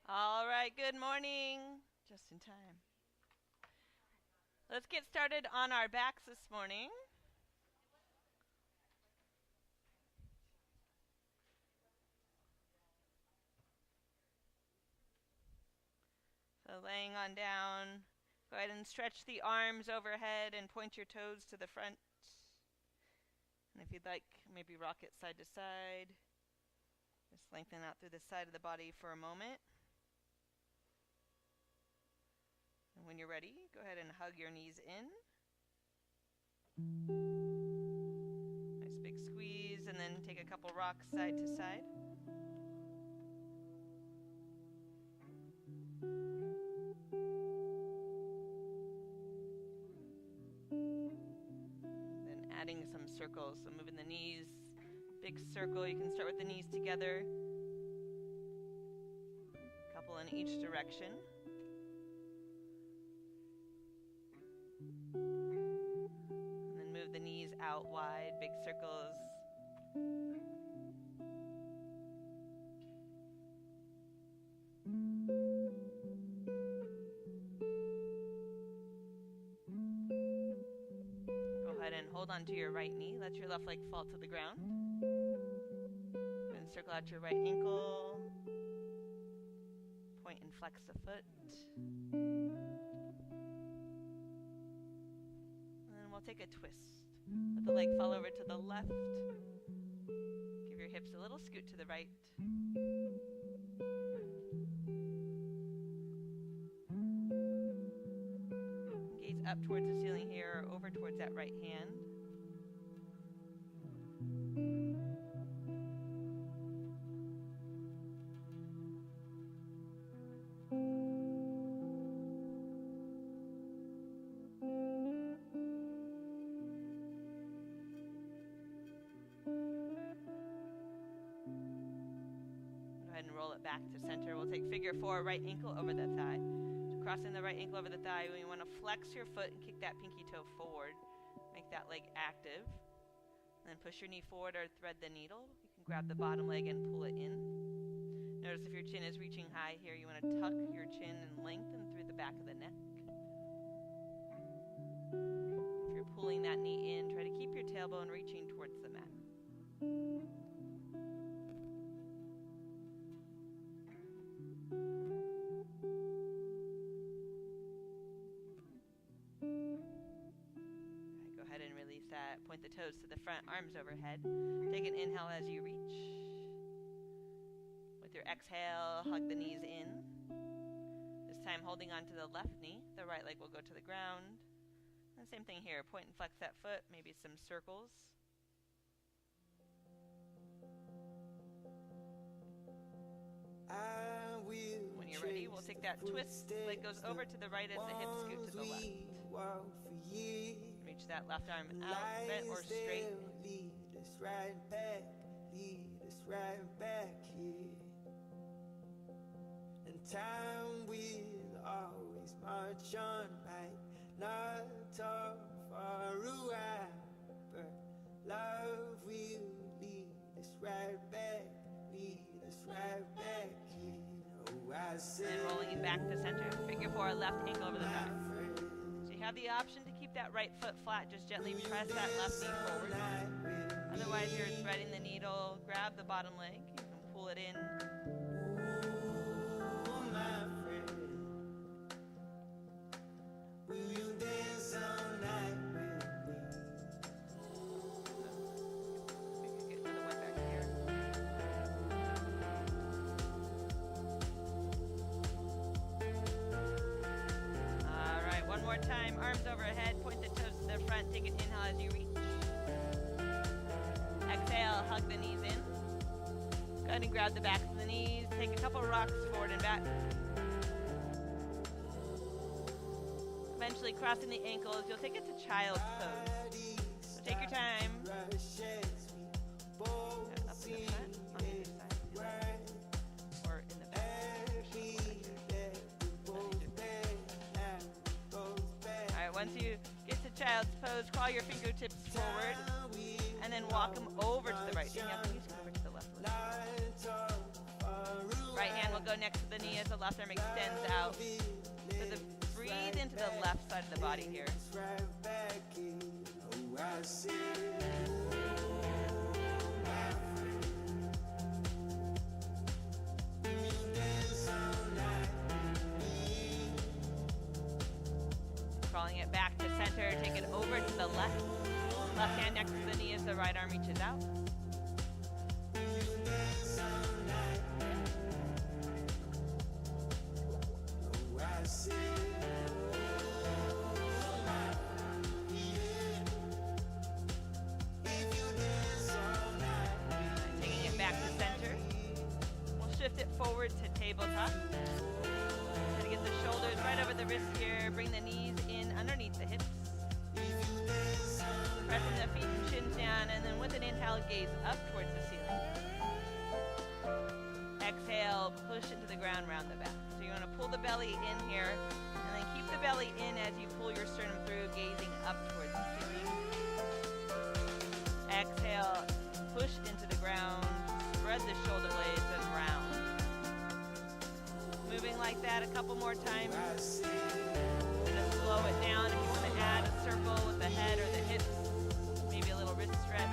All right, good morning. Just in time. Let's get started on our backs this morning. So laying on down, go ahead and stretch the arms overhead and point your toes to the front. And if you'd like, maybe rock it side to side. Just lengthen out through the side of the body for a moment. And when you're ready, go ahead and hug your knees in. Nice big squeeze, and then take a couple rocks side to side. Then adding some circles, so moving the knees, big circle. You can start with the knees together. A couple in each direction. Move the knees out wide, big circles. Go ahead and hold on to your right knee. Let your left leg fall to the ground. Then circle out your right ankle. Point and flex the foot. We'll take a twist. Let the leg fall over to the left. Give your hips a little scoot to the right. Gaze up towards the ceiling here or over towards that right hand. And roll it back to center. We'll take figure 4, right ankle over the thigh. So crossing the right ankle over the thigh, you want to flex your foot and kick that pinky toe forward. Make that leg active. And then push your knee forward or thread the needle. You can grab the bottom leg and pull it in. Notice if your chin is reaching high here, you want to tuck your chin and lengthen through the back of the neck. If you're pulling that knee in, try to keep your tailbone reaching towards the mat. That. Point the toes to the front, arms overhead. Take an inhale as you reach. With your exhale, hug the knees in. This time holding on to the left knee. The right leg will go to the ground. And same thing here. Point and flex that foot. Maybe some circles. When you're ready, we'll take that twist. Leg goes over to the right as the hips scoot to the left. Reach that left arm out, bent or straight. Lead us right back here. And time will always march on by, not talk for a while, but love will lead us right back here. Oh, I said, and rolling it back to center. Figure 4, left ankle over the thigh. So you have the option to keep that right foot flat. Just gently press that left knee forward. Otherwise, you're threading the needle. Grab the bottom leg. You can pull it in. oh, my friend, will you dance all night with me? We can get another one back here. All right, one more time. Arms overhead. Point the toes to the front. Take an inhale as you reach. Exhale, hug the knees in. Go ahead and grab the backs of the knees. Take a couple rocks forward and back. Eventually crossing the ankles, you'll take it to child's pose. So take your time. Up in the front, on the other side, or in the back. Alright, once you get to child's pose, crawl your fingertips forward. And then walk them over to the right. Inhale, please come over to the left. Right hand will go next to the knee as the left arm extends out. So breathe into the left side of the body here. Crawling it back to center, take it over to the left. Left hand next to the knee as the right arm reaches out. Taking it back to center. We'll shift it forward to tabletop. Try to get the shoulders right over the wrists here. Bring the knees in underneath the hips. Pressing the feet and shins down, and then with an inhale, gaze up towards the ceiling. Exhale, push into the ground, round the back. So you want to pull the belly in here, and then keep the belly in as you pull your sternum through, gazing up towards the ceiling. Exhale, push into the ground, spread the shoulder blades, and round. Moving like that a couple more times. Just slow it down if you want to add a circle with the head or the hips. Maybe a little wrist stretch.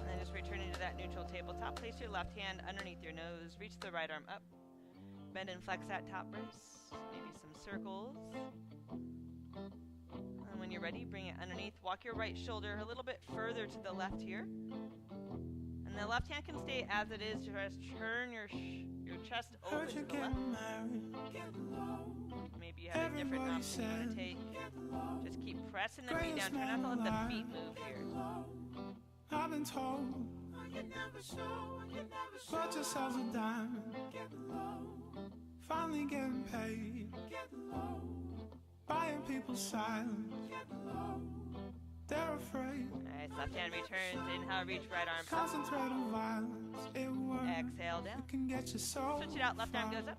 And then just returning to that neutral tabletop. Place your left hand underneath your nose. Reach the right arm up. Bend and flex that top wrist. Maybe some circles. And when you're ready, bring it underneath. Walk your right shoulder a little bit further to the left here. And the left hand can stay as it is. Just turn your chest over to the left. Maybe you have a different option you want to take. Just keep pressing the feet down. Try not to let the feet move here. I've been told, got yourselves a diamond. Finally getting paid. Buying people's silence. They're afraid. Nice. Left hand returns. Inhale, reach right arm up. Concentrate on violence. It works. Exhale down. It can get you so Switch it out. Left arm goes up.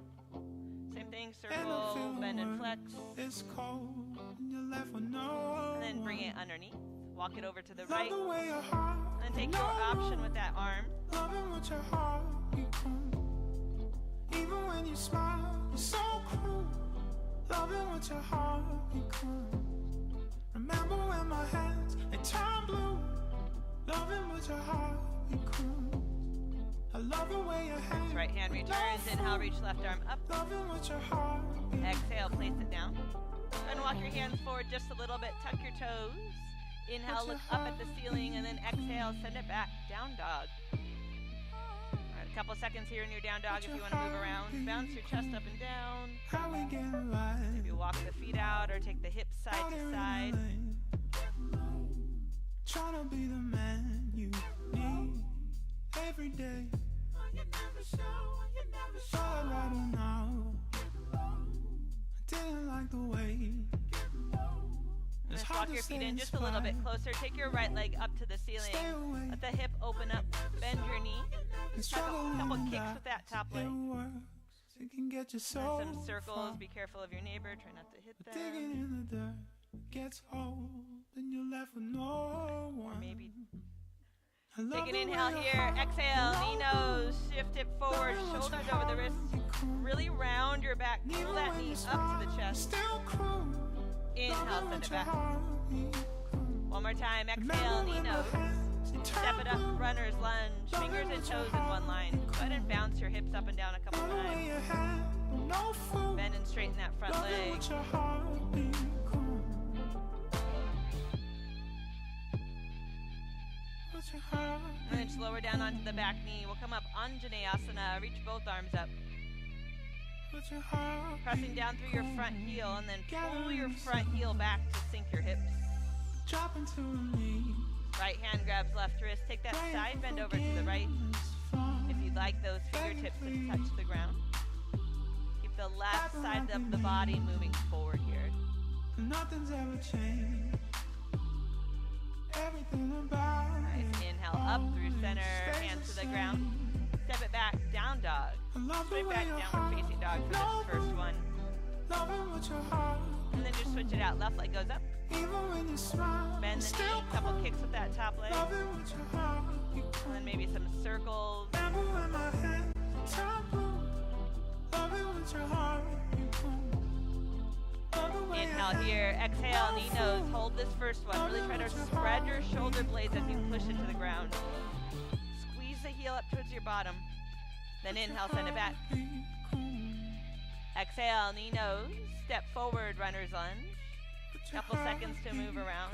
Same thing. Circle, bend and flex. It's cold. And you're left with no. And then bring it underneath. Walk it over to the Love right. the way your heart. And then take your option with that arm. Loving what your heart becomes. Even when you smile, you're so cruel. Loving what your heart becomes. Remember when my hands, they turn blue. Loving what your heart becomes. I love the way your hands. Right hand returns. Inhale, reach left arm up. Loving what your heart becomes. Exhale, place it down. And walk your hands forward just a little bit. Tuck your toes. Inhale, look up at the ceiling. And then exhale, send it back. Down dog. Alright, a couple seconds here in your down dog if you want to move around. Bounce your chest up and down. How we getting right? Maybe walk the feet out or take the hips side to side. Trying to be the man you need every day. But I'd rather now. I didn't like the way. Just walk your feet in just a little bit closer. Take your right leg up to the ceiling. Let the hip open up. Bend your knee. Have a couple kicks with that top leg. It can get you so and some circles. far. Be careful of your neighbor. Try not to hit them. Digging in the dirt gets old, and you're left with no one. Or maybe I love take an the inhale way here. your heart Exhale. Knee knows. nose. Shift it forward. Loving what Shoulders your over the heart wrists. becomes. Really round your back. Pull Even that when knee you up smile, to the chest. still cruel. Inhale. Loving Send what it your back. heart becomes. One more time. Exhale. Remember Knee when my nose. hands, they Step turn it up. blue? Runner's lunge. Fingers and toes in one line. Go ahead and bounce your hips up and down a couple Love the way times. your hand, no fool. Bend and straighten that front Loving leg. what your heart becomes. What your heart And then lower down onto the back knee. We'll come up Anjaneyasana. Reach both arms up. What your heart Pressing down through your front becomes. heel and then pull your front heel back to sink your hips. Dropping to a knee. Right hand grabs left wrist. Take that side bend over to the right. If you'd like those fingertips to touch the ground. Keep the left side of the body moving forward here. Nothing's ever changed. Everything about Nice. Inhale up through center, hands to the ground. Step it back, down dog. Straight back, downward facing dog for this first one. And then just switch it out. Left leg goes up. Bend the knee, couple kicks with that top leg. And then maybe some circles. Inhale here, exhale, knee nose. Hold this first one. Really try to spread your shoulder blades as you push into the ground. Squeeze the heel up towards your bottom. Then inhale, send it back. Exhale, knee nose. Step forward, runner's lunge. Couple seconds to move around.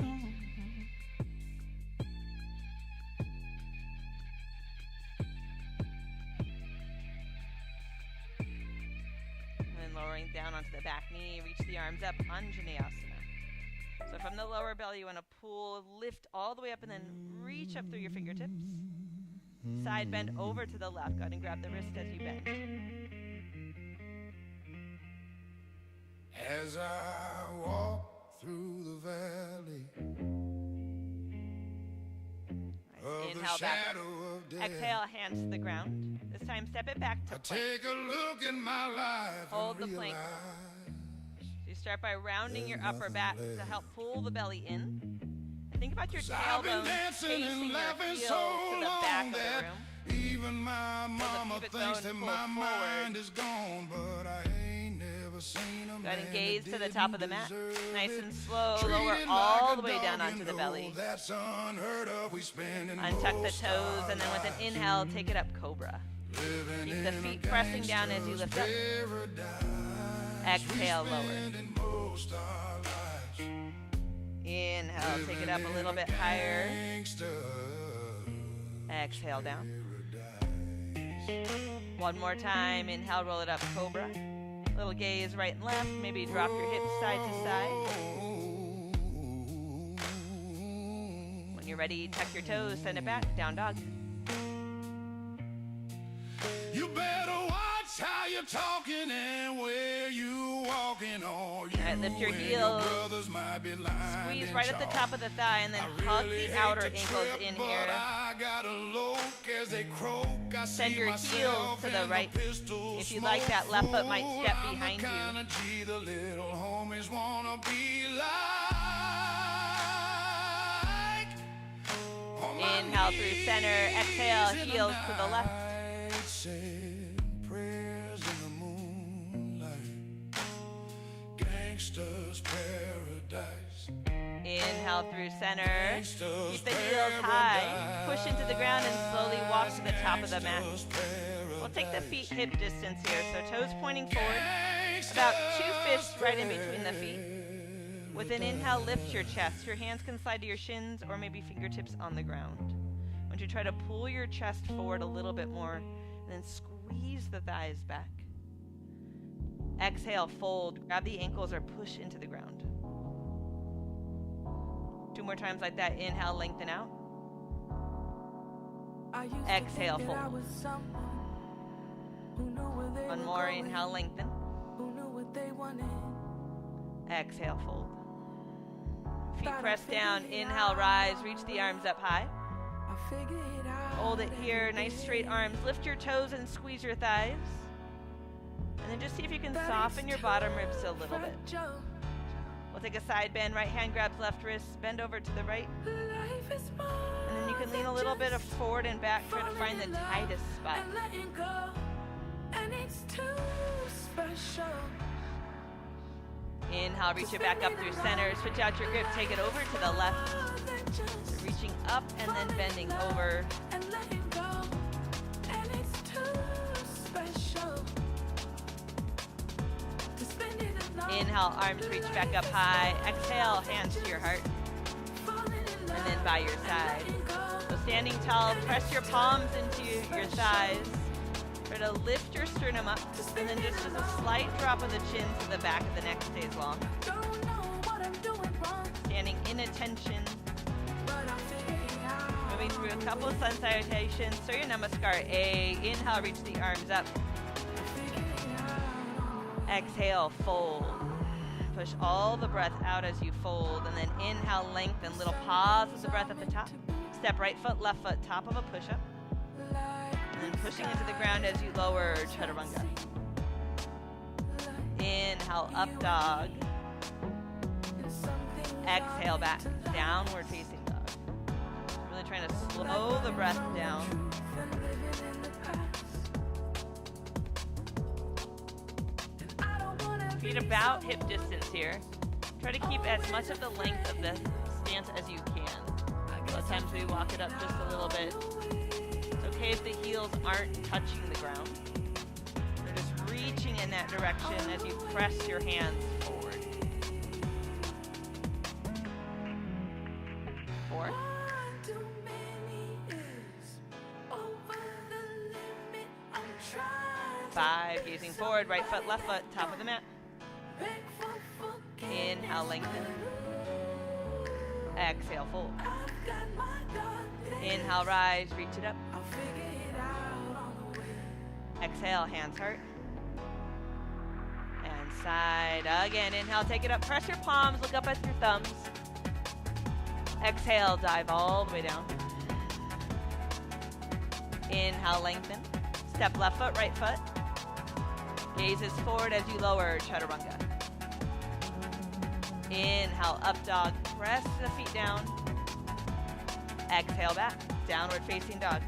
And then lowering down onto the back knee, reach the arms up, Anjaneyasana. So from the lower belly, you want to pull, lift all the way up, and then reach up through your fingertips. Side bend over to the left. Go ahead and grab the wrist as you bend. As I walk through the valley of inhale, the shadow of death, exhale, hands to the ground. This time, step it back to plank. Take a look in my life. Hold the plank. So you start by rounding your upper back to help pull the belly in. Think about your tailbone facing your heels to the back of the room. Even my mama thinks that my mind is gone, but I ain't never seen a man. Go ahead and gaze to the top of the mat. Nice and slow. Lower all the way down onto the belly. That's unheard of. We Untuck the toes, and then with an inhale, take it up, cobra. Keep the feet pressing down as you lift up. Exhale, lower. Inhale, take it up a little bit higher. Exhale, down. One more time. Inhale, roll it up, cobra. Little gaze right and left. Maybe drop your hips side to side. When you're ready, tuck your toes, send it back, down dog. You better watch how you're talking and where you walking. All right, lift your heels. Squeeze right at the top of the thigh and then hug the outer ankles in here. Send your heels to the right. If you like, that left foot might step behind you. Inhale through center. Exhale, heels to the left. Prayers in the moonlight, gangsters paradise. Inhale through center. Keep the heels high. Push into the ground and slowly walk to the top of the mat. We'll take the feet hip distance here, so toes pointing forward. About 2 fists right in between the feet. With an inhale, lift your chest. Your hands can slide to your shins or maybe fingertips on the ground. I want you to try to pull your chest forward a little bit more and then squeeze the thighs back. Exhale, fold. Grab the ankles or push into the ground. 2 more times like that. Inhale, lengthen out. Exhale, fold. One more. Inhale, lengthen. Exhale, fold. Feet press down. Inhale, rise. Reach the arms up high. Hold it here. Nice straight arms. Lift your toes and squeeze your thighs. And then just see if you can soften your bottom ribs a little bit. We'll take a side bend. Right hand grabs left wrist. Bend over to the right. And then you can lean a little bit of forward and back. Try to find the tightest spot. Inhale, reach it back up through center. Switch out your grip. Take it over to the left. Reaching up and then bending over. Inhale, arms reach back up high. Exhale, hands to your heart. And then by your side. So standing tall, press your palms into your thighs. Try to lift your sternum up. And then just as a slight drop of the chin to the back of the neck stays long. Standing in attention. Moving through a couple of sun salutations. Surya Namaskar A. Inhale, reach the arms up. Exhale, fold. Push all the breath out as you fold. And then inhale, lengthen. Little pause with the breath at the top. Step right foot, left foot, top of a push-up. And then pushing into the ground as you lower chaturanga. Inhale, up dog. Exhale, back, downward facing dog. Really trying to slow the breath down. Feet about hip distance here. Try to keep as much of the length of the stance as you can. A lot of times we walk it up just a little bit. It's okay if the heels aren't touching the ground. They're just reaching in that direction as you press your hands forward. 4. 5, gazing forward, right foot, left foot, top of the mat. Inhale, lengthen. Exhale, fold. Inhale, rise, reach it up. Exhale, hands heart. And side again. Inhale, take it up. Press your palms, look up at your thumbs. Exhale, dive all the way down. Inhale, lengthen. Step left foot, right foot. Gazes forward as you lower chaturanga. Inhale, up dog. Press the feet down. Exhale, back. Downward facing dog.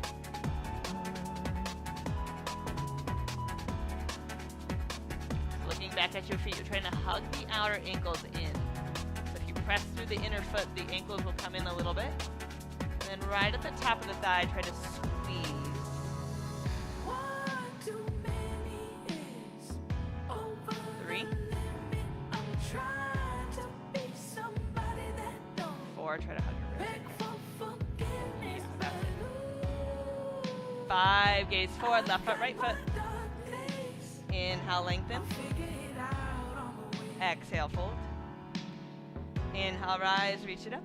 Looking back at your feet, you're trying to hug the outer ankles in. So if you press through the inner foot, the ankles will come in a little bit. And then right at the top of the thigh, try to squeeze. 3. 4, try to hug your ribs. 5, gaze forward, left foot, right foot. Inhale, lengthen. Exhale, fold. Inhale, rise, reach it up.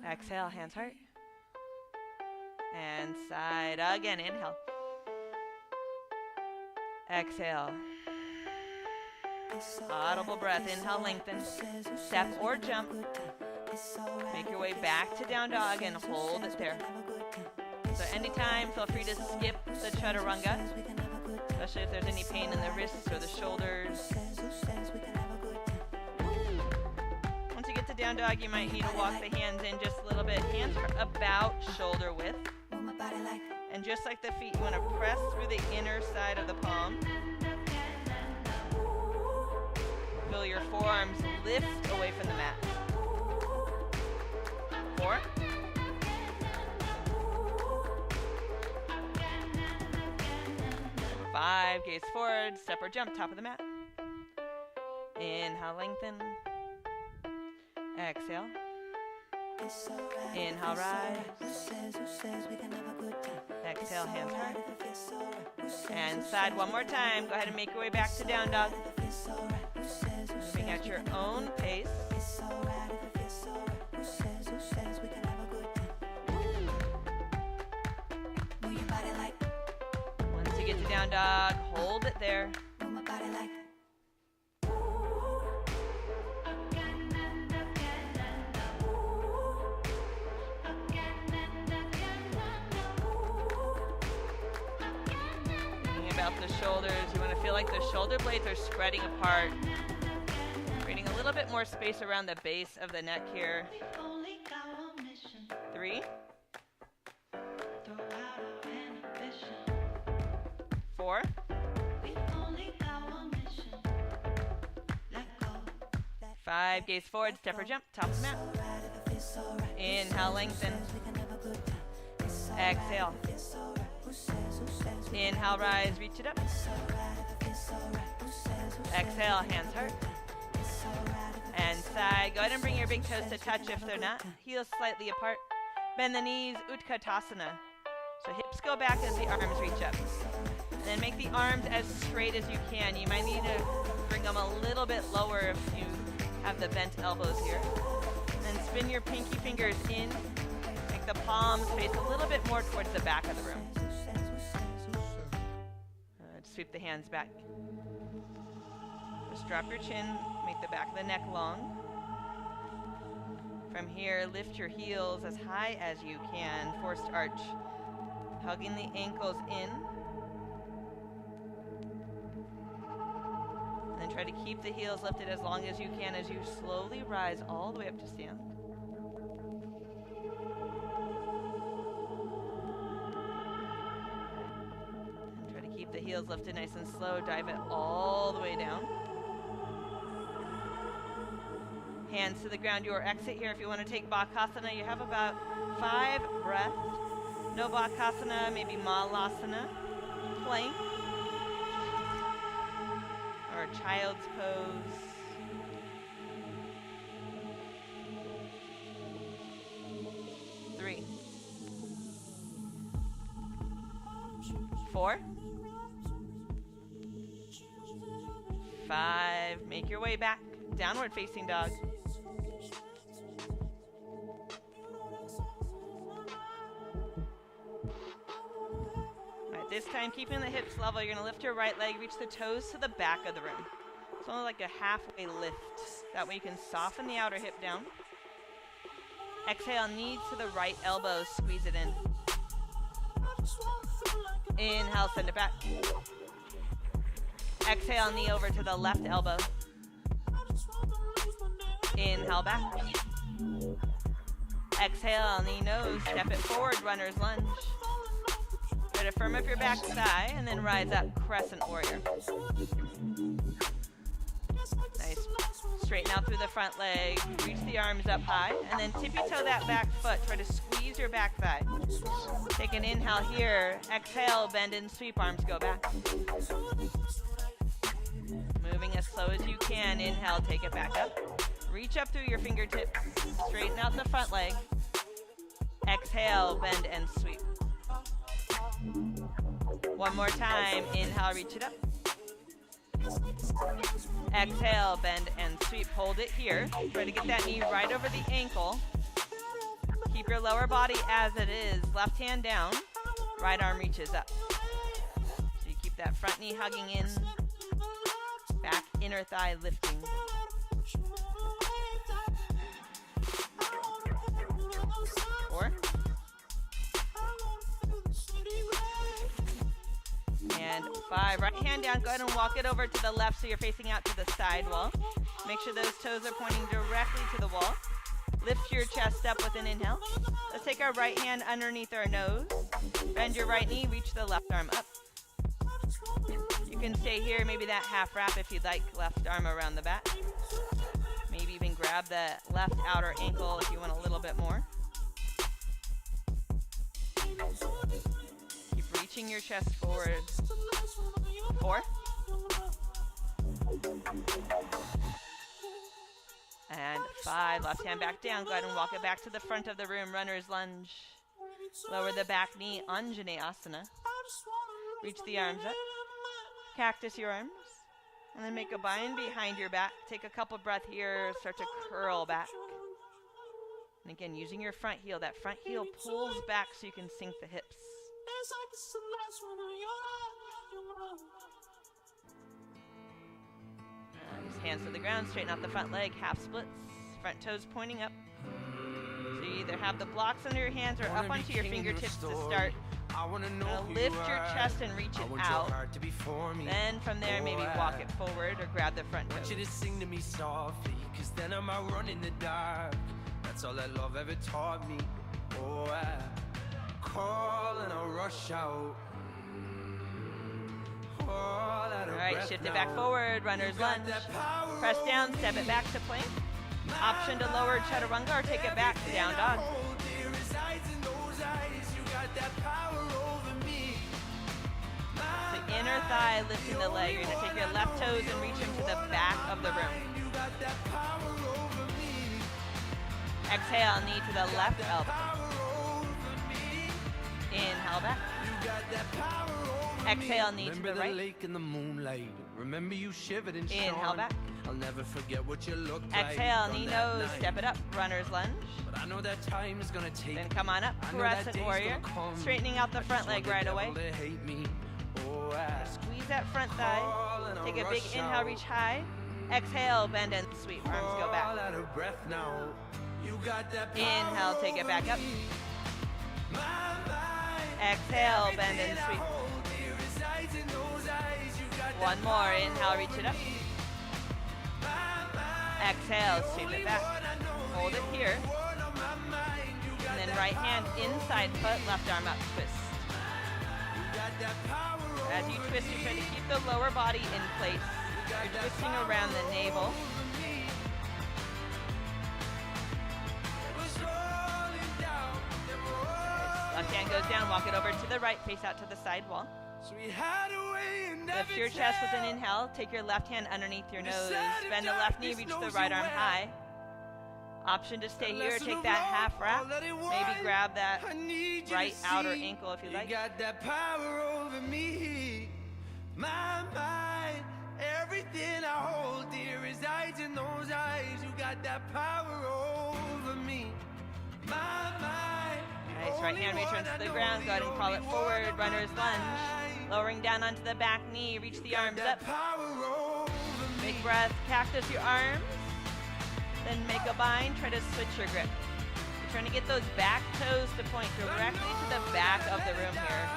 Exhale, hands heart. And side again, inhale. Exhale. Audible breath, inhale, lengthen. Step or jump. Make your way back to down dog and hold it there. So anytime, feel free to skip the chaturanga, especially if there's any pain in the wrists or the shoulders. Once you get to down dog, you might need to walk the hands in just a little bit. Hands are about shoulder width. And just like the feet, you want to press through the inner side of the palm. Feel your forearms lift away from the mat. 4. 5, gaze forward, step or jump, top of the mat. Inhale, lengthen. Exhale. Inhale, rise. Exhale, hands hard. And side one more time. Go ahead and make your way back to down dog. Moving at your own pace. Once you get to down dog, hold it there. About the shoulders, you want to feel like the shoulder blades are spreading apart, creating a little bit more space around the base of the neck here. 3. 4. 5, gaze forward, step or jump, top of the mat. Inhale, lengthen. Exhale. Inhale, rise, reach it up. Exhale, hands hard. And side. Go ahead and bring your big toes to touch if they're not. Heels slightly apart. Bend the knees, Utkatasana. So hips go back as the arms reach up. And then make the arms as straight as you can. You might need to bring them a little bit lower if you have the bent elbows here. And then spin your pinky fingers in. Make the palms face a little bit more towards the back of the room. Sweep the hands back. Just drop your chin, make the back of the neck long. From here, lift your heels as high as you can, forced arch. Hugging the ankles in. And then try to keep the heels lifted as long as you can as you slowly rise all the way up to stand. And try to keep the heels lifted nice and slow. Dive it all the way down. Hands to the ground. Your exit here. If you want to take Bakasana, you have about 5 breaths. No Bakasana, maybe Malasana, plank, or child's pose. Three, 4, 5. Make your way back. Downward facing dog. This time, keeping the hips level, you're going to lift your right leg, reach the toes to the back of the room. It's only like a halfway lift. That way you can soften the outer hip down. Exhale, knee to the right elbow, squeeze it in. Inhale, send it back. Exhale, knee over to the left elbow. Inhale, back. Exhale, knee nose, step it forward, runner's lunge. Try to firm up your back thigh and then rise up, crescent warrior. Nice. Straighten out through the front leg, reach the arms up high, and then tippy-toe that back foot. Try to squeeze your back thigh. Take an inhale here. Exhale, bend and sweep, arms go back. Moving as slow as you can. Inhale, take it back up. Reach up through your fingertips. Straighten out the front leg. Exhale, bend and sweep. One more time. Inhale, reach it up. Exhale, bend and sweep. Hold it here. Try to get that knee right over the ankle. Keep your lower body as it is. Left hand down. Right arm reaches up. So you keep that front knee hugging in. Back inner thigh lifting. Four. And 5. Right hand down. Go ahead and walk it over to the left so you're facing out to the side wall. Make sure those toes are pointing directly to the wall. Lift your chest up with an inhale. Let's take our right hand underneath our nose. Bend your right knee. Reach the left arm up. You can stay here. Maybe that half wrap if you'd like. Left arm around the back. Maybe even grab the left outer ankle if you want a little bit more. Keep reaching your chest forward. 4. And 5. Left hand back down. Go ahead and walk it back to the front of the room. Runner's lunge. Lower the back knee. Anjaneyasana. Reach the arms up. Cactus your arms. And then make a bind behind your back. Take a couple breaths here. Start to curl back. And again, using your front heel. That front heel pulls back so you can sink the hips. Just hands to the ground. Straighten out the front leg. Half splits. Front toes pointing up. So you either have the blocks under your hands or up onto your fingertips to start. Lift your chest and reach it out. Then from there, maybe walk it forward or grab the front toes. I want you to sing to me softly, cause then I might run in the dark. That's all that love ever taught me. Oh, I call and I rush out. Alright, shift it back forward, runner's lunge. Press down, step it back to plank. Option to lower chaturanga or take it back to down dog. The inner thigh lifting the leg. You're going to take your left toes and reach them to the back of the room. Exhale, knee to the left elbow. Inhale back. Exhale, knee to the right. Inhale back. I'll never forget what you look like. Exhale, knee nose, step it up, runner's lunge. But I know that time is gonna take. Then come on up, crescent warrior. Straightening out the front leg right away. Squeeze that front thigh. Take a big inhale, reach high. Exhale, bend and sweep. Arms go back. Inhale, take it back up. Exhale, bend and sweep. One more, inhale, reach it up. Exhale, sweep it back. Hold it here. And then right hand inside foot, left arm up, twist. As you twist, you try to keep the lower body in place. You're twisting around the navel. Left hand goes down, walk it over to the right, face out to the side wall. Lift your chest with an inhale, take your left hand underneath your nose, bend the left knee, reach the right arm high. Option to stay here, take that half wrap, maybe grab that right outer ankle if you like. You got that power over me, my mind, everything I hold dear resides in those eyes. You got that power over me, my mind. Nice, right hand returns to the ground, go ahead and crawl it forward, runner's lunge. Lowering down onto the back knee, reach the arms up. Big breath, cactus your arms. Then make a bind, try to switch your grip. You're trying to get those back toes to point directly to the back of the room here.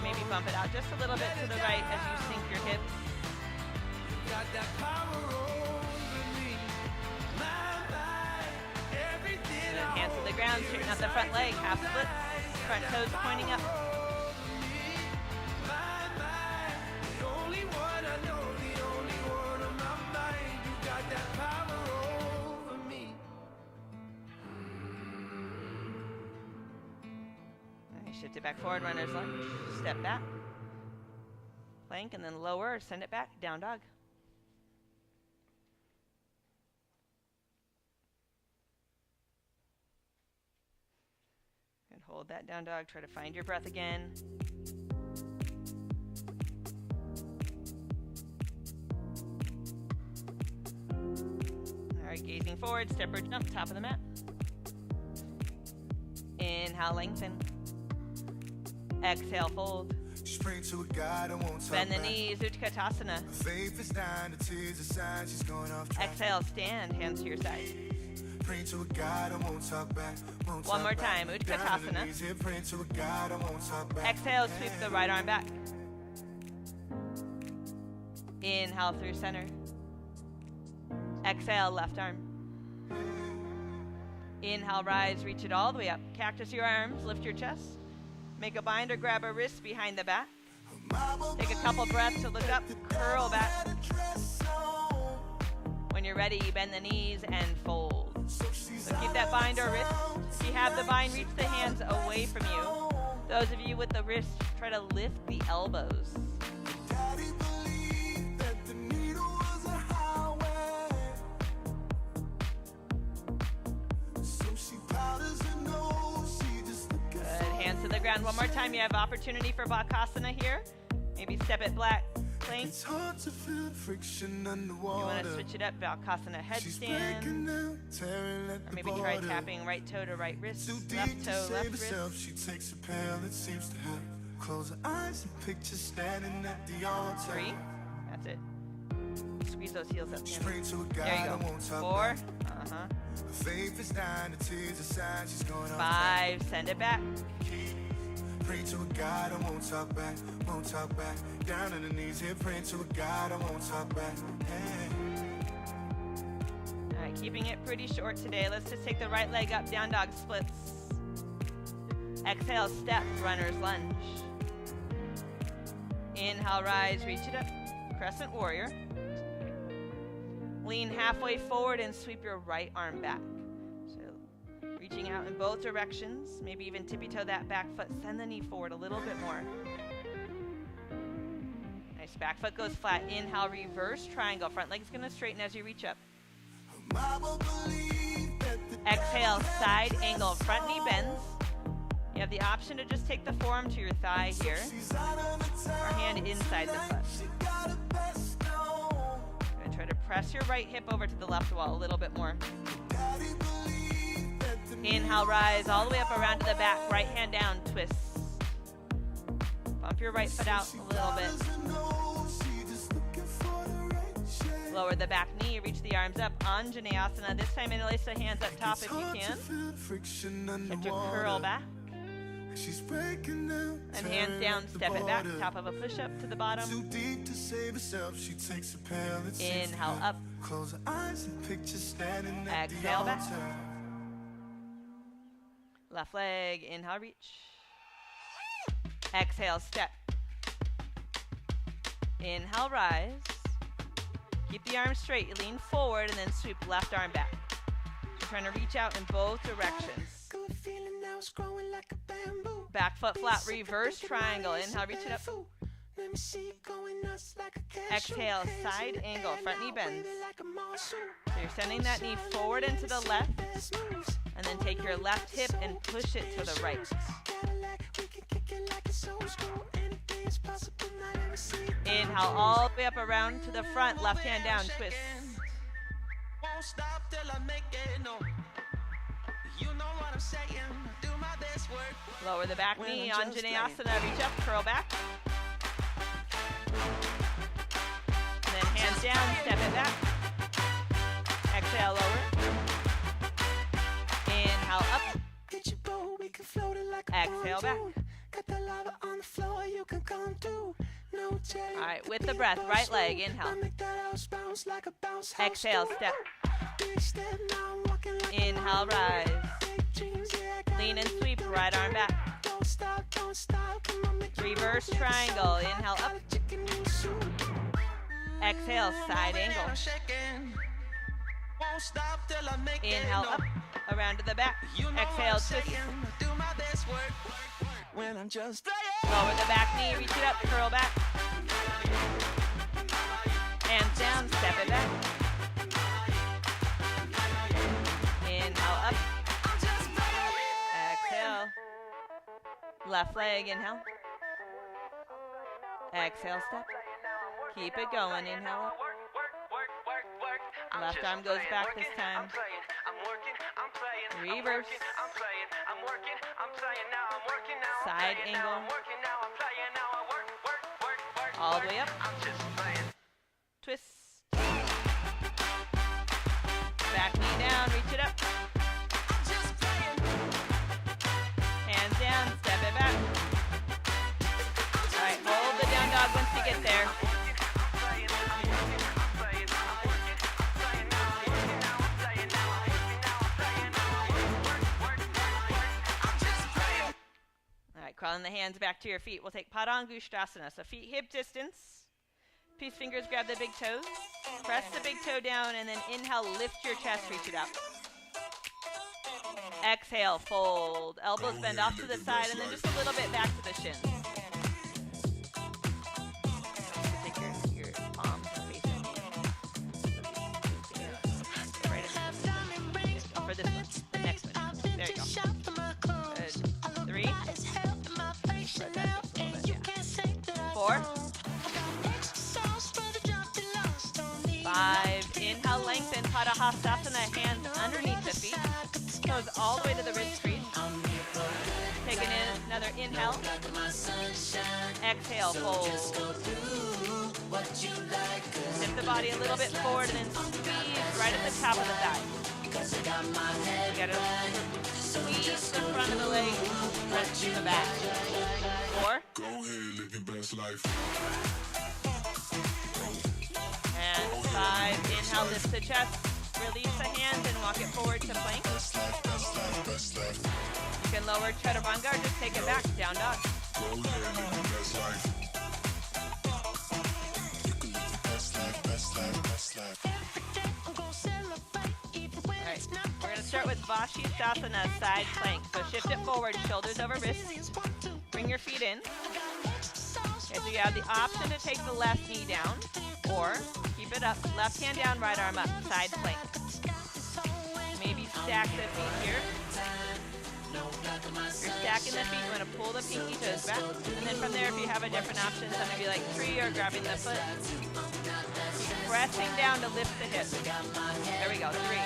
Maybe bump it out just a little bit to the right as you sink your hips. Good, hands to the ground, straighten out the front leg, half splits, front toes pointing up. Shift it back forward, runner's lunge, step back, plank, and then lower, send it back, down dog. And hold that down dog, try to find your breath again. All right, gazing forward, step or jump, top of the mat. Inhale, lengthen. Exhale, fold. Bend the knees, Utkatasana. Exhale, stand, hands to your side. One more time, Utkatasana. Exhale, sweep the right arm back. Inhale through center. Exhale, left arm. Inhale, rise, reach it all the way up. Cactus your arms, lift your chest. Make a bind or grab a wrist behind the back. Take a couple breaths to look up, curl back. When you're ready, bend the knees and fold. So keep that bind or wrist. If you have the bind, reach the hands away from you. Those of you with the wrist, try to lift the elbows. Hands to the ground. One more time. You have opportunity for Bakasana here. Maybe step it black, plank. You want to switch it up, Bakasana headstand. Or maybe try tapping right toe to right wrist, left toe, left wrist. She takes a pill, it seems to help. Close her eyes and picture standing at the altar. 3. That's it. Squeeze those heels up. There you go. 4. 5. Send it back. Pray to a God, I won't talk back, won't talk back. Down on the knees here, praying to a God, I won't talk back. Hey. All right, keeping it pretty short today. Let's just take the right leg up, down dog splits. Exhale, step, runner's lunge. Inhale, rise, reach it up. Crescent warrior. Lean halfway forward and sweep your right arm back. So reaching out in both directions, maybe even tippy-toe that back foot. Send the knee forward a little bit more. Nice, back foot goes flat. Inhale, reverse triangle. Front leg's gonna straighten as you reach up. Exhale, side angle. Front knee bends. You have the option to just take the forearm to your thigh here, or hand inside the foot. Try to press your right hip over to the left wall a little bit more. Inhale, rise all the way up around to the back. Right hand down, twist. Bump your right foot out a little bit. Lower the back knee, reach the arms up. Anjaneyasana. This time interlace the hands up top if you can. Start to curl back. She's breaking down. And hands down, step it back. Top of a push-up to the bottom. Too deep to save herself. She takes a pill and inhale up. Close her eyes and picture standing at the Exhale back. altar. Left leg, inhale, reach. Exhale, step. Inhale, rise. Keep the arms straight. You lean forward and then sweep left arm back. You're trying to reach out in both directions. Back foot flat, reverse triangle. Inhale, reach it up. Exhale, side angle, front knee bends. So you're sending that knee forward and to the left, and then take your left hip and push it to the right. Inhale, all the way up around to the front, left hand down, twist. Won't stop till I make it, no. You know what I'm saying. Do my best work. Lower the back knee, Anjaneyasana, reach up, curl back. And then hands down, step it back. Exhale, lower. Inhale, up. Exhale, back. All right, with the breath, right leg, inhale. Exhale, step. Inhale, rise. Lean and sweep, right arm back. Reverse triangle, inhale up. Exhale, side angle. Inhale up, around to the back. Exhale, twist. Lower the back knee, reach it up, curl back. Hands down, step it back. Inhale up. Exhale. Left leg, inhale. Exhale, step. Keep it going, inhale up. Left arm goes back this time. Reverse. Side angle. All the way up. Twist. Back knee down, reach it up. Hands down, step it back. All right, hold the down dog once you get there. All right, crawling the hands back to your feet. We'll take Padangusthasana. So feet hip distance. Peace fingers grab the big toes. Press the big toe down and then inhale, lift your chest, reach it up. Exhale, fold. Elbows bend off to the side and then just a little bit back to the shins. Take your palms and face it. Right for this one, the next one. There you go. Good. 3. Four. 5. Inhale, lengthen, Padahastasana, hands underneath the feet. Toes all the way to the wrist crease. Take another inhale. Exhale, fold. Tip the body a little bit forward and then squeeze right at the top of the thigh. You gotta squeeze the front of the leg, press to the back. 4. Go ahead, live your best life. And 5, inhale, lift the chest, release the hands and walk it forward to plank. You can lower chaturanga or just take it back, down dog. Alright, we're going to start with Vashisthasana, side plank. So shift it forward, shoulders over wrists. Bring your feet in. Okay, so you have the option to take the left knee down, or keep it up, left hand down, right arm up, side plank. Maybe stack the feet here. You're stacking the feet, you want to pull the pinky toes back, and then from there if you have a different option, some maybe like tree or grabbing the foot. Keep pressing down to lift the hips. There we go, 3.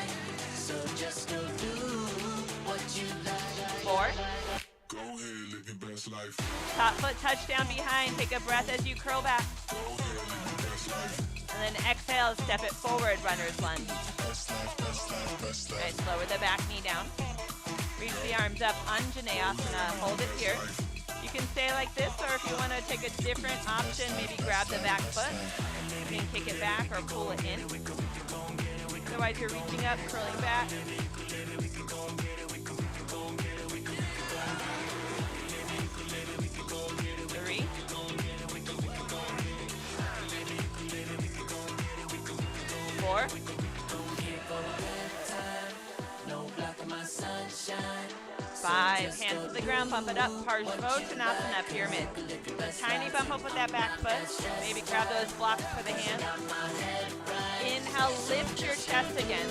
4. Go ahead, live your best life. Top foot touch down behind. Take a breath as you curl back. Go ahead, live your best life. And then exhale, step it forward, runner's lunge. Alright, lower the back knee down. Reach the arms up, Anjaneyasana. Hold it here. You can stay like this, or if you want to take a different option, maybe grab the back foot. You can kick it back or pull it in. Otherwise, you're reaching up, curling back. 3. 4. 5. Hands to the ground, bump it up. Parshvottanasana, pyramid. A tiny bump up with that back foot. Maybe grab those blocks for the hand. Inhale, lift your chest again.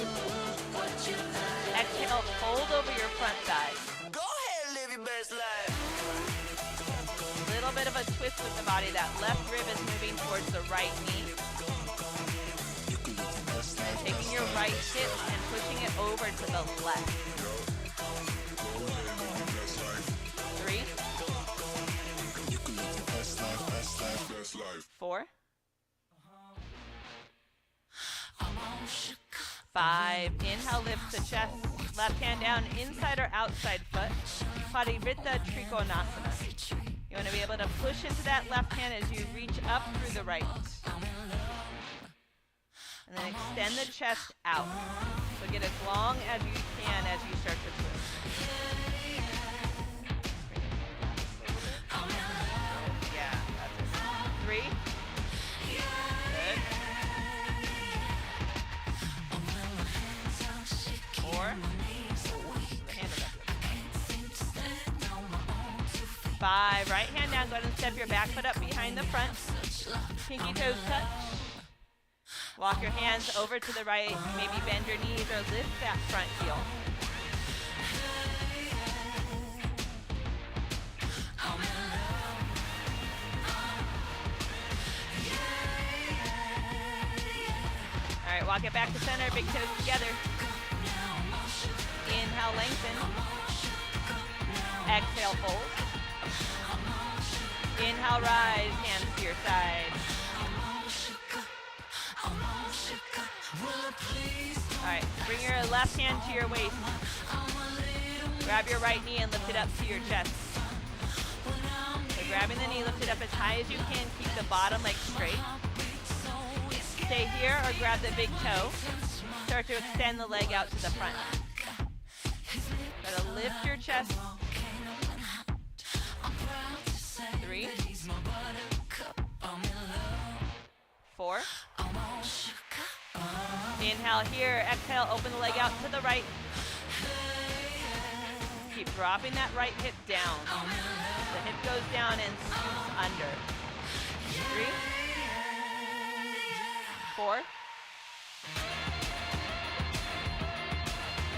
Exhale, fold over your front thigh. Go ahead, live your best life. A little bit of a twist with the body. That left rib is moving towards the right knee. And taking your right hip and pushing it over to the left. 3. 4. 5. Inhale, lift the chest. Left hand down, inside or outside foot. Parivrtta Trikonasana. You want to be able to push into that left hand as you reach up through the right. And then extend the chest out. So get as long as you can as you start to twist. Yeah, that's it. 3. Good. 4. Handle that. 5. Right hand down. Go ahead and step your back foot up behind the front. Pinky toes touch. Walk your hands over to the right. Maybe bend your knees or lift that front heel. All right, walk it back to center. Big toes together. Inhale, lengthen. Exhale, fold. Inhale, rise. Hands to your side. Alright, bring your left hand to your waist. Grab your right knee and lift it up to your chest. So grabbing the knee, lift it up as high as you can. Keep the bottom leg straight. Stay here or grab the big toe. Start to extend the leg out to the front. Try to lift your chest. 3. 4. Inhale here, exhale, open the leg out to the right. Keep dropping that right hip down. The hip goes down and scoots under. 3. 4.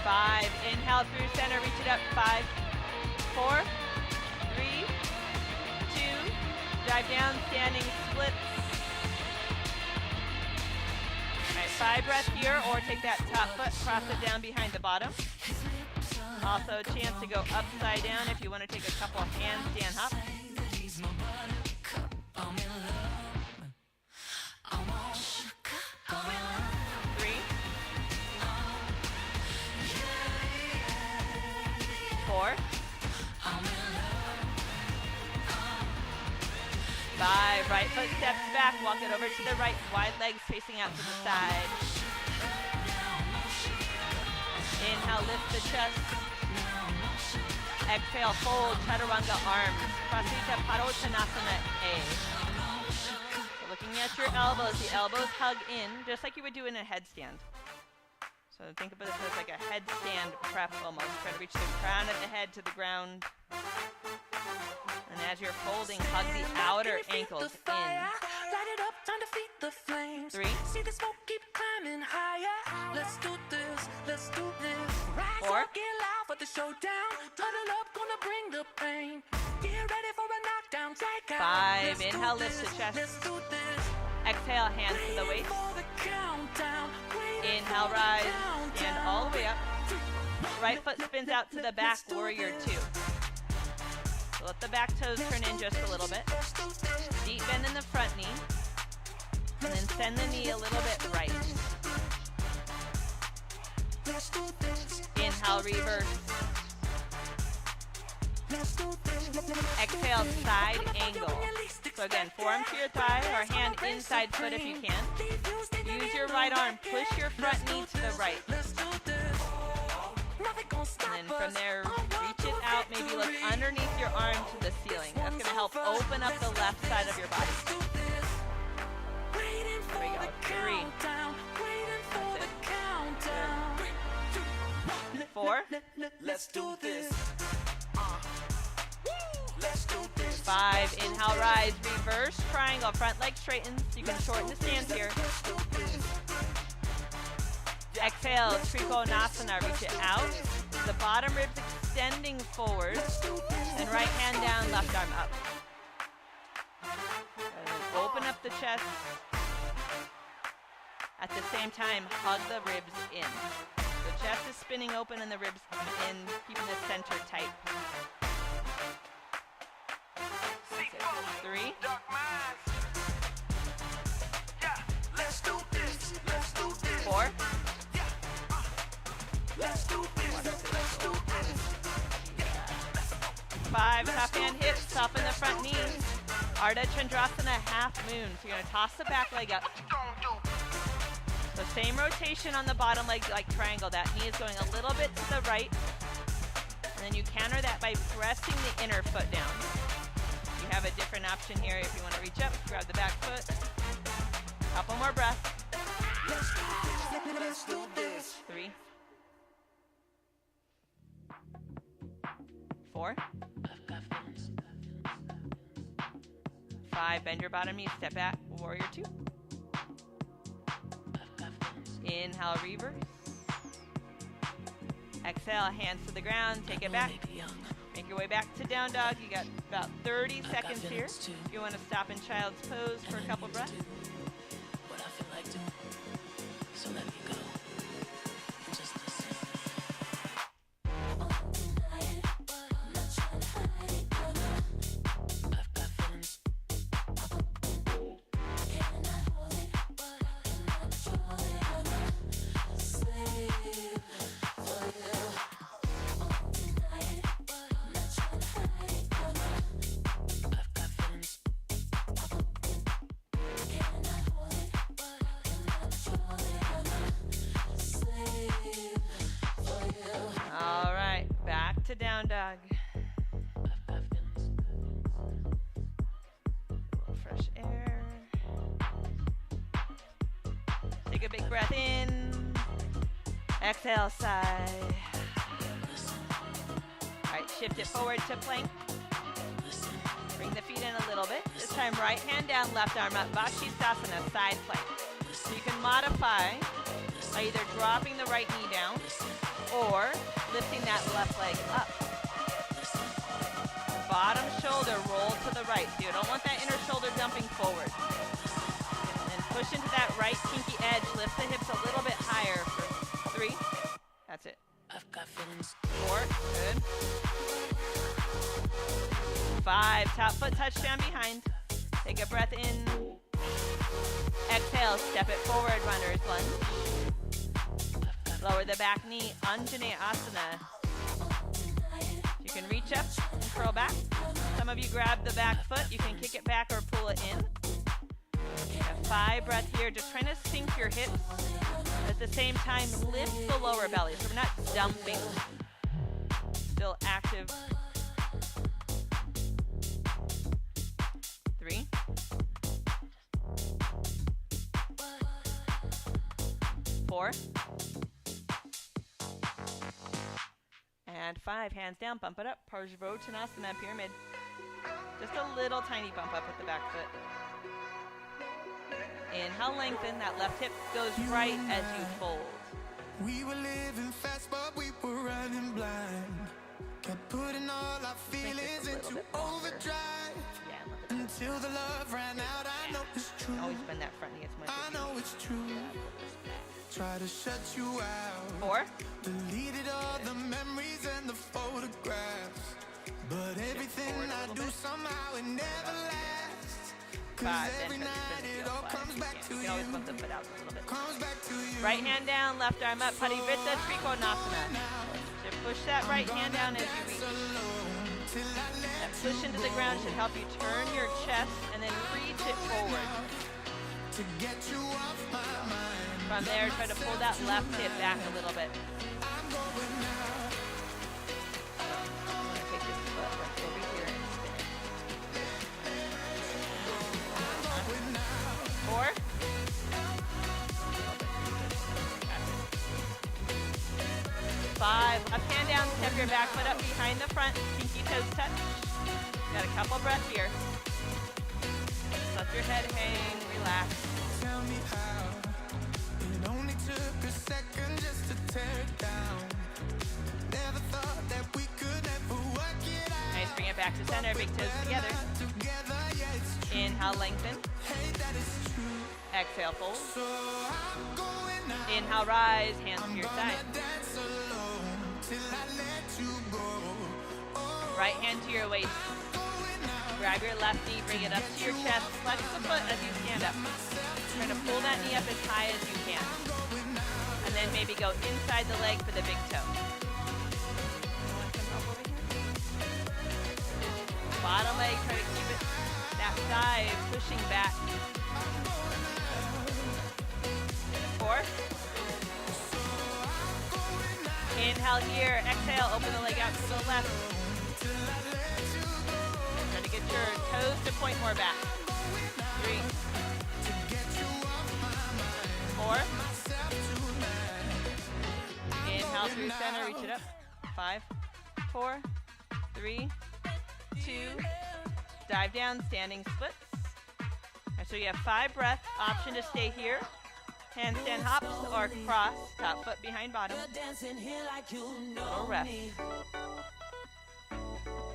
5. Inhale through center, reach it up. 5. 4. 3. 2. Dive down, standing splits. 5 breaths here, or take that top foot, cross it down behind the bottom. Also a chance to go upside down if you want to take a couple handstand hops. 3. 4. 5. Right foot steps back. Walk it over to the right. Wide legs facing out to the side. Inhale, lift the chest. Exhale, fold. Chaturanga arms. Prasita Padottanasana A. So looking at your elbows. The elbows hug in, just like you would do in a headstand. So think of this as like a headstand prep almost. Try to reach the crown of the head to the ground. And as you're folding, hug the outer ankles in. 3. 4. 5. Inhale, lift the chest. Exhale, hands to the waist. Inhale, rise, and all the way up. Right foot spins out to the back, warrior 2. So let the back toes turn in just a little bit. Deep bend in the front knee. And then send the knee a little bit right. Inhale, reverse. Exhale, side angle. So again, forearm to your thigh or hand inside foot if you can. Use your right arm, push your front knee to the right. And then from there, reach it out, maybe look underneath your arm to the ceiling. That's going to help open up the left side of your body. There we go, 3. That's it. 4. Let's do this. Let's do this. 5, inhale, rise, reverse triangle, front leg straightens. You can shorten the stance here. Exhale, Trikonasana, reach it out. The bottom ribs extending forward. And right hand down, left arm up. And then open up the chest. At the same time, hug the ribs in. The chest is spinning open and the ribs in, keeping the center tight. 3. Yeah, let's do this. Let's do this. 4. Let's do this. Let's do this. 5. Top hand hips, soften the front knees. Ardha Chandrasana, half moon. So you're going to toss the back leg up. So same rotation on the bottom leg like triangle. That knee is going a little bit to the right. And then you counter that by pressing the inner foot down. You have a different option here if you want to reach up, grab the back foot. Couple more breaths. Let's do this. 3. 4. 5. Bend your bottom knee, step back, warrior 2. Inhale, reverse. Exhale, hands to the ground, take it back. Make your way back to down dog. You got about 30 seconds here. If you want to stop in child's pose for a couple breaths. What I feel like doing. So let me go. Just listen. I've got feelings. All right, back to down dog. A little fresh air. Take a big breath in. Exhale, sigh. All right, shift it forward to plank. Bring the feet in a little bit. This time, right hand down, left arm up. Vashisthasana, side plank. So you can modify by either dropping the right knee down or lifting that left leg up. Bottom shoulder roll to the right. So you don't want that inner shoulder dumping forward. And then push into that right kinky edge. Lift the hips a little bit higher for 3. That's it. I've got feelings. 4. Good. 5. Top foot touch down behind. Take a breath in. Exhale. Step it forward. Runner's lunge. Lower the back knee. Anjaneyasana. You can reach up and curl back. Some of you grab the back foot. You can kick it back or pull it in. You have 5 breaths here. Just trying to sink your hips. At the same time, lift the lower belly. So we're not dumping. Still active. 3. 4. And 5. Hands down, bump it up. Parsvottanasana, pyramid. Just a little tiny bump up with the back foot. Inhale, lengthen. That left hip goes right as you fold. We were living fast, but we were running blind. Kept putting all our feelings into overdrive. Yeah, Until the love ran out, I know it's true. always bend that front knee as much I as you know it's true. Try to shut you out. 4. Deleted all the memories and the photographs. But everything I do somehow it never lasts. 5. Every Then night it all comes back to you can always you. bump the foot out a little bit. Comes back to you. Right hand down, left arm up. Parivrtta Trikonasana. So push that right hand down as you reach. That push into the ground should help you turn your chest and then reach it forward. From there, try to pull that left hip back a little bit. I'm gonna take this foot right over here and spin it. 4. 5. Left hand down, step your back foot up behind the front, pinky toes touch. Got a couple breaths here. Let your head hang, relax. Tell me how. It only took a second just to tear it down. Never thought that we could ever work it out. Nice, bring it back to center, big toes together. Inhale, lengthen. Exhale, fold. Inhale, rise, hands to your side. Right hand to your waist. Grab your left knee, bring it up to your chest. Flex the foot as you stand up. Try to pull that knee up as high as you can. And then maybe go inside the leg for the big toe. Bottom leg, try to keep it that side, pushing back. 4. Inhale here, exhale, open the leg out to the left. Try to get your toes to point more back. 3. 4. Inhale through center, reach it up. 5, 4, 3, 2. Dive down, standing splits. Right, so you have 5 breaths. Option to stay here. Handstand hops or cross, top foot behind bottom. Little rest.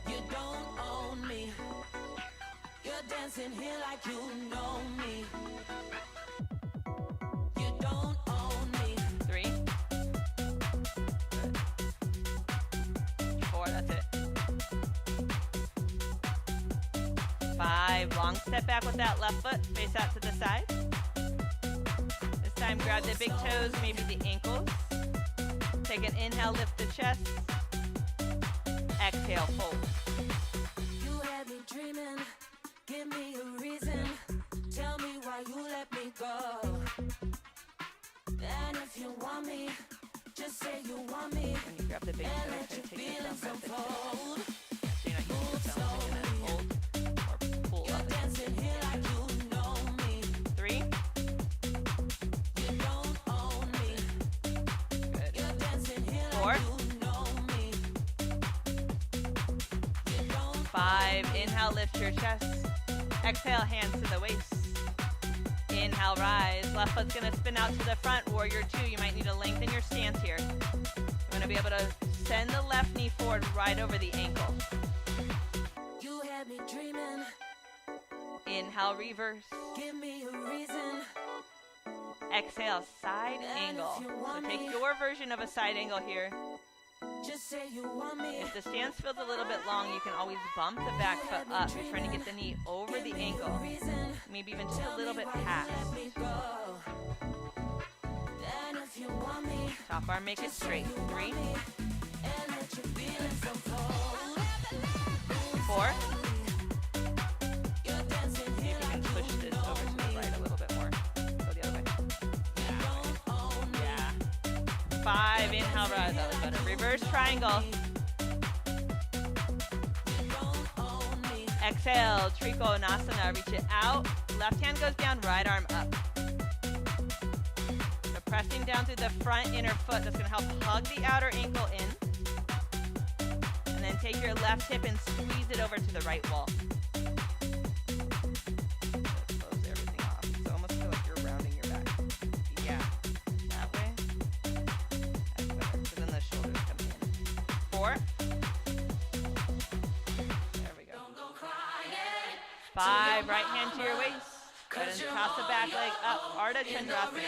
You don't own me. You're dancing here like you know me. You don't own me. 3, 4, that's it. 5, long step back with that left foot, face out to the side. This time grab the big toes, maybe the ankles. Take an inhale, lift the chest. Exhale, fold. You had me dreaming. Give me a reason. Tell me why you let me go. And if you want me, just say you want me. When you grab the big And toe, let try your to take your feelings thumb right unfold. so you're not using the thumb, so you're gonna hold or pull You're up. dancing here like you know me. 3, You don't own me. good. You're dancing here 4, like you know me. You don't 5, inhale, lift your chest. Exhale, hands to the waist. Inhale, rise. Left foot's gonna spin out to the front, warrior 2. You might need to lengthen your stance here. You wanna be able to send the left knee forward right over the ankle. You had me dreaming. Inhale, reverse. Give me a reason. Exhale, side angle. So take your version of a side angle here. Just say you want me. If the stance feels a little bit long, you can always bump the back foot up. You're trying to get the knee over the ankle. Maybe even just a little bit past. Top arm, make it straight. 3, 4. See if you can push this over to the right a little bit more. Go the other way. Yeah. 5, inhale, rise. That was better. Reverse triangle. Exhale, Trikonasana. Reach it out. Left hand goes down, right arm up. So pressing down through the front inner foot. That's going to help hug the outer ankle in. And then take your left hip and squeeze it over to the right wall. Close everything off. So almost feel like you're rounding your back. Yeah. That way. That's better. So then the shoulders come in. 4. There we go. 5, right hand to your waist. Go ahead and toss the back leg up. Ardha Chandrasana.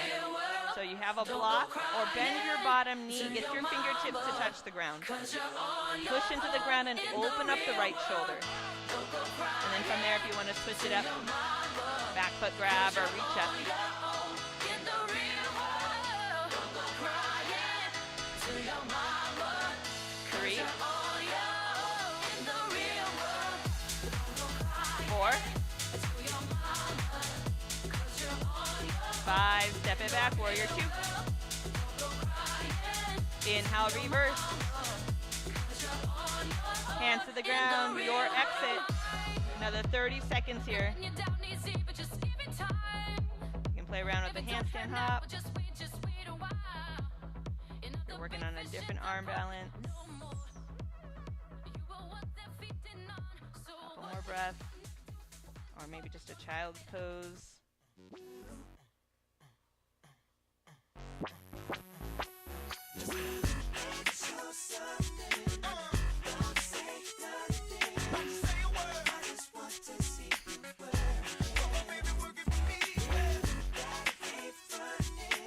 So you have a block or bend your bottom knee. Get your fingertips to touch the ground. Push into the ground and open up the right shoulder. And then from there, if you want to switch it up, back foot grab or reach up. 3, 4, 5, step it back, warrior 2. Inhale, reverse. Hands to the ground, your exit. Another 30 seconds here. You can play around with the handstand hop. You're working on a different arm balance. Couple more breaths. Or maybe just a child's pose.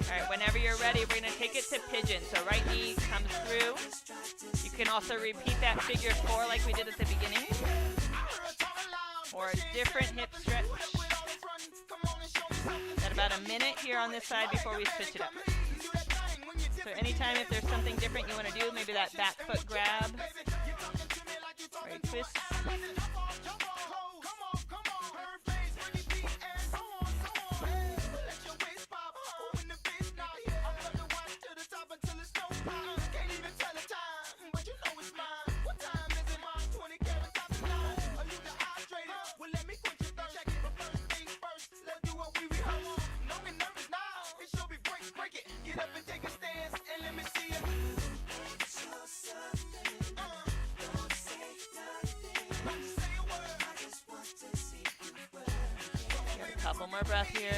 All right, whenever you're ready, we're going to take it to pigeon. So right knee comes through. You can also repeat that figure 4 like we did at the beginning. Or a different hip stretch. Got about a minute here on this side before we switch it up. So anytime if there's something different you want to do, maybe that back foot grab, or a twist. Couple more breath here.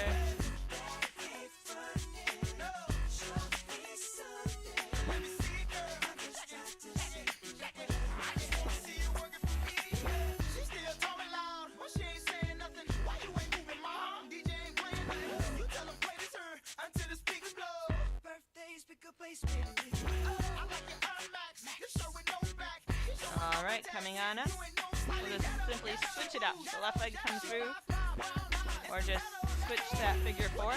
All right, coming on up. We'll just simply switch it up. The left leg comes through. Or just switch that figure 4.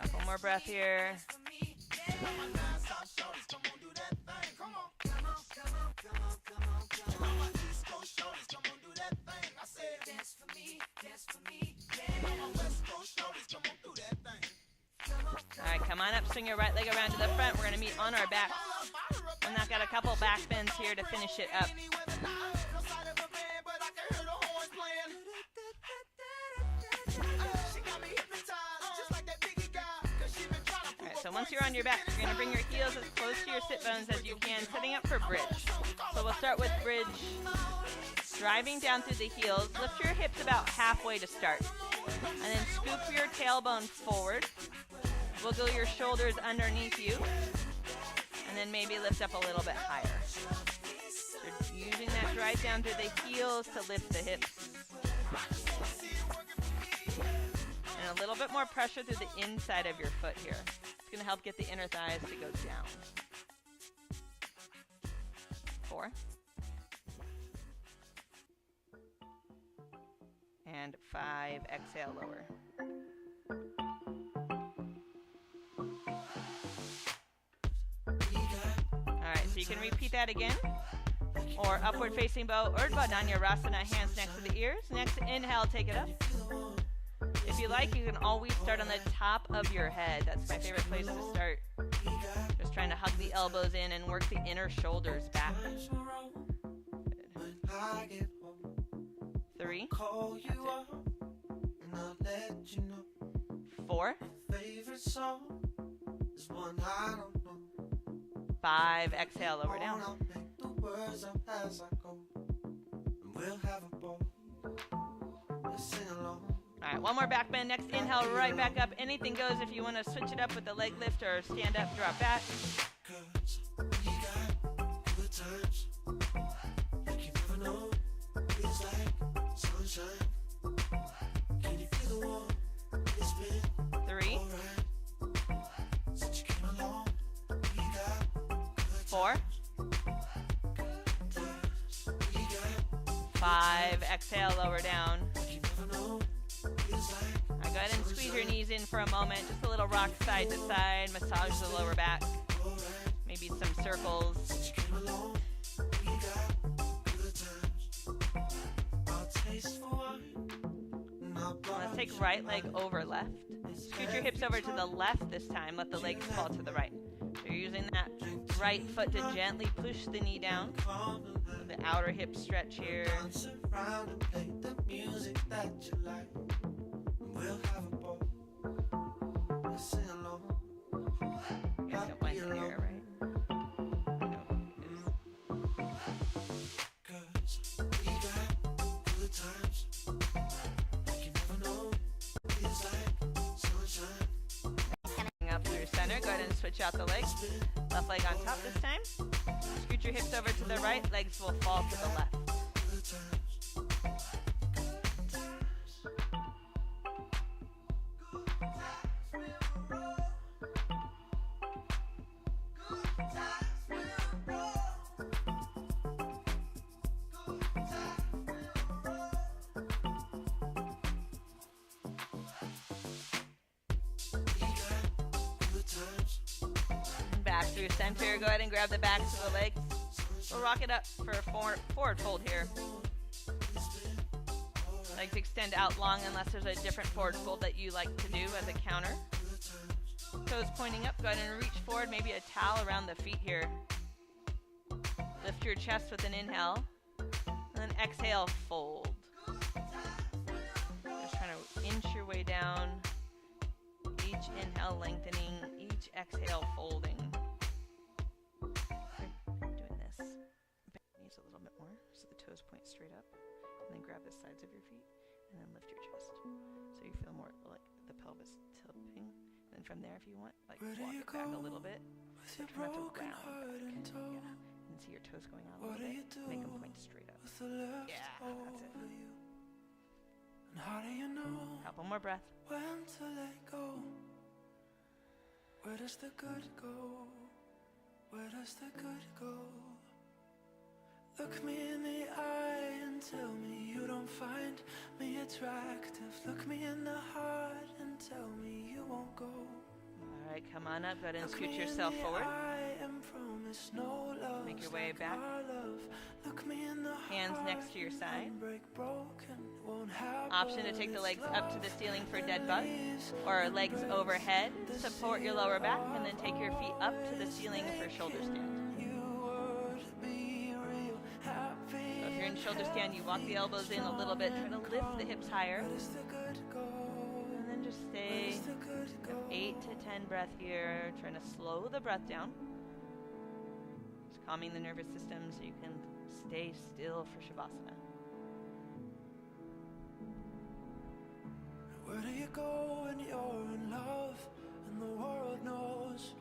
Couple more breath here. All right, come on up, swing your right leg around to the front. We're going to meet on our back. And I've got a couple back bends here to finish it up. So once you're on your back, you're going to bring your heels as close to your sit bones as you can, setting up for bridge. So we'll start with bridge, driving down through the heels. Lift your hips about halfway to start. And then scoop your tailbone forward. Wiggle your shoulders underneath you. And then maybe lift up a little bit higher. So you're using that drive down through the heels to lift the hips. And a little bit more pressure through the inside of your foot here. It's going to help get the inner thighs to go down. 4. And 5. Exhale, lower. All right, so you can repeat that again. Or upward facing bow, Urdhva Dhanurasana, hands next to the ears. Next inhale, take it up. If you like, you can always start on the top of your head. That's my favorite place to start. Just trying to hug the elbows in and work the inner shoulders back. Good. 3. That's it. 4. 5. Exhale, lower down. All right, one more back bend. Next inhale, right back up. Anything goes if you want to switch it up with the leg lift or stand up, drop back. Three. 4. 5. Exhale, lower down. Go ahead and squeeze your knees in for a moment. Just a little rock side to side. Massage the lower back. Maybe some circles. Let's take right leg over left. Scoot your hips over to the left this time. Let the legs fall to the right. So you're using that right foot to gently push the knee down. The outer hip stretch here. We'll have a ball. Sing along. You guys got one here, right? No. Cause we got good times. Like you never know. It's like sunshine. Coming up through center. Go ahead and switch out the legs. Left leg on top this time. Scoot your hips over to the right. Legs will fall to the left. Back through center. Go ahead and grab the backs of the legs. We'll rock it up for a forward fold here. Legs extend out long unless there's a different forward fold that you like to do as a counter. Toes pointing up. Go ahead and reach forward. Maybe a towel around the feet here. Lift your chest with an inhale. And then exhale, fold. Just trying to inch your way down. Each inhale lengthening. Each exhale folding. Doing this. Bend your knees a little bit more so the toes point straight up. And then grab the sides of your feet and then lift your chest. So you feel more like the pelvis tilting. And then from there, if you want, like walk it back a little bit. So try not to round back. Yeah. And see your toes going out a little bit. Make them point straight up. Yeah, that's it. And how do you know? Couple more breath. When to let go? Where does the good go? Where does the good go? Look me in the eye and tell me you don't find me attractive. Look me in the heart and tell me you won't go. All right, come on up. Go ahead and scoot yourself forward. Make your way back. Hands next to your side. Option to take the legs up to the ceiling for dead bug, or legs overhead. Support your lower back, and then take your feet up to the ceiling for shoulder stand. So if you're in shoulder stand, you walk the elbows in a little bit. Try to lift the hips higher. And then just stay 8 to 10 breath here. Trying to slow the breath down. Just calming the nervous system so you can stay still for Shavasana. Where do you go when you're in love and the world knows?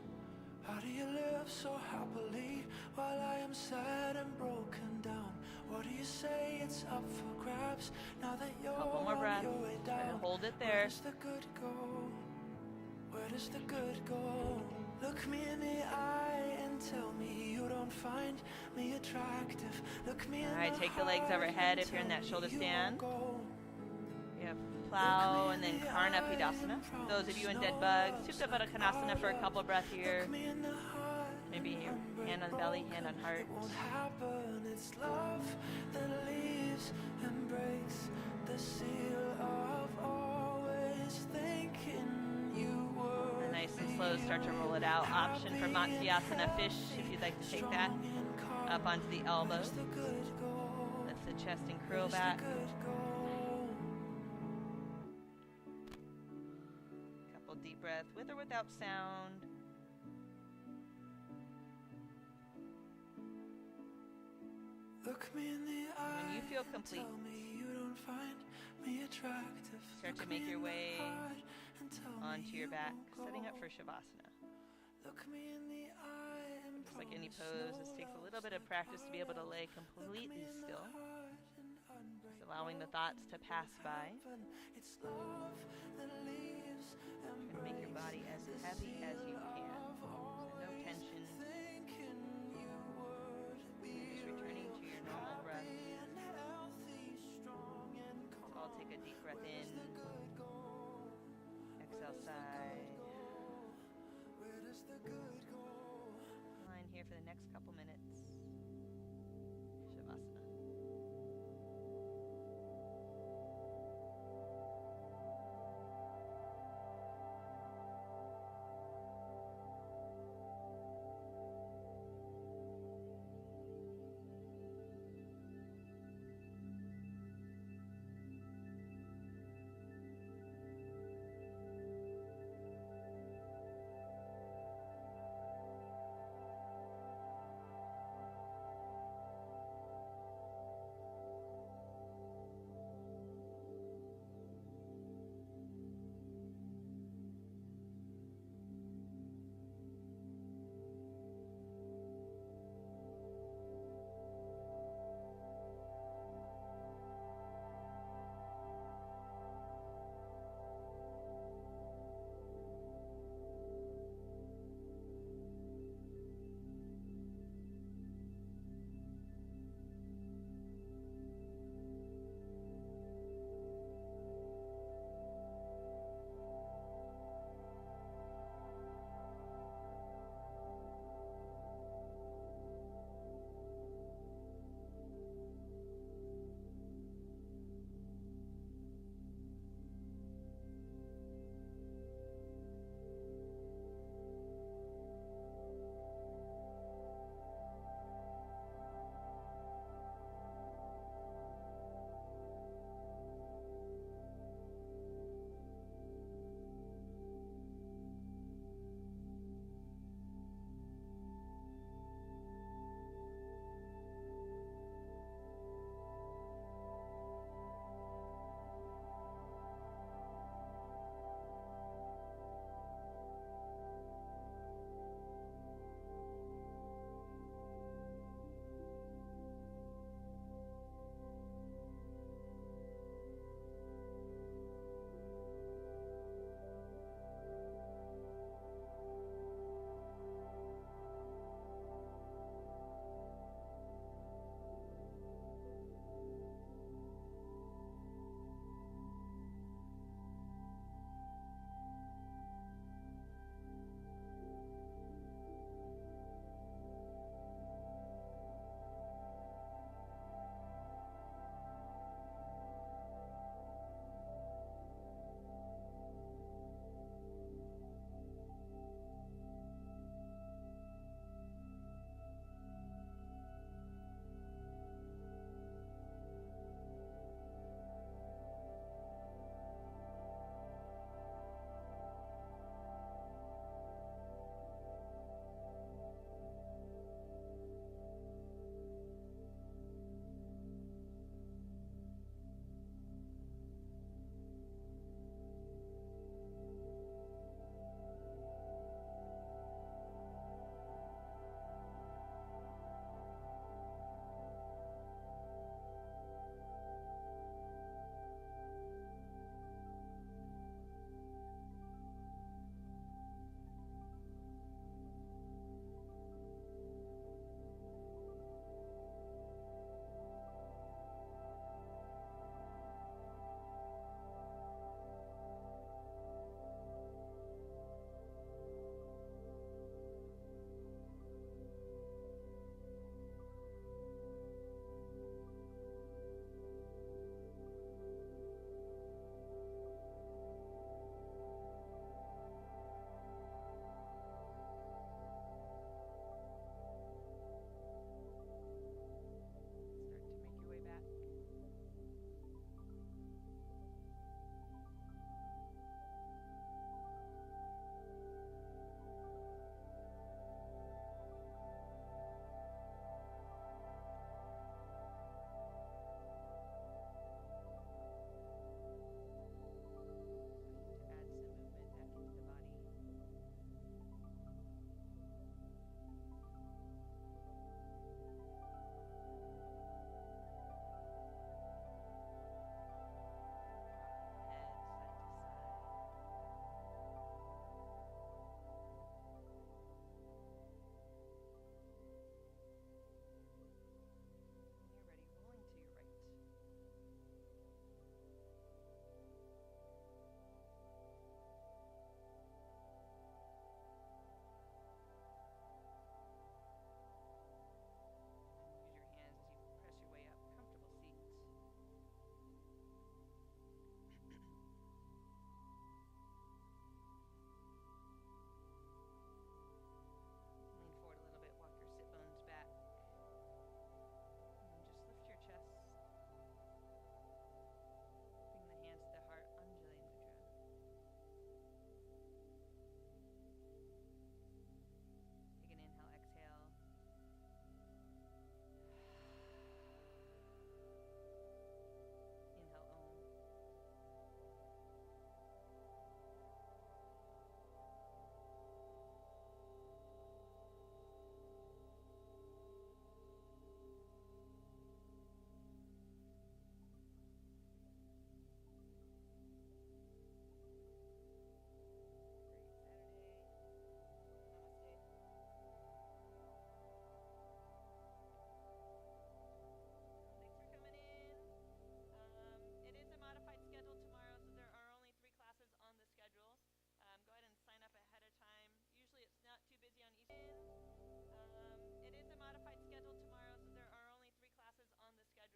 How do you live so happily while I am sad and broken down? What do you say? It's up for grabs now that you're couple more breaths. Try to hold it there. Where does the good go? Where does the good go? Look me in the eye and tell me you don't find me attractive. Look me in the eye. All right, take the legs overhead if you're in that shoulder stand. You have plow and then Karna Pidasana. Those of you in dead bug, Supta Baddha Konasana for a couple breaths here. Maybe your hand on belly, hand on heart. It's love that leaves and breaks the seal of always thinking you were. And nice and slow, start to roll it out. Option for Matsyasana fish if you'd like to take that. Up onto the elbows. Lift the chest and curl back. Couple deep breaths with or without sound. Look me in the eye. When you feel complete, tell me you don't find Start to make your way onto your back, setting up for Shavasana. Just like any pose, this takes a little bit of practice to be able to lay completely still. Just allowing the thoughts to pass by. Trying to make your body as heavy as you can. So no tension. Just returning to your normal breath. So I'll take a deep breath in. Exhale, sigh. Line here for the next couple minutes.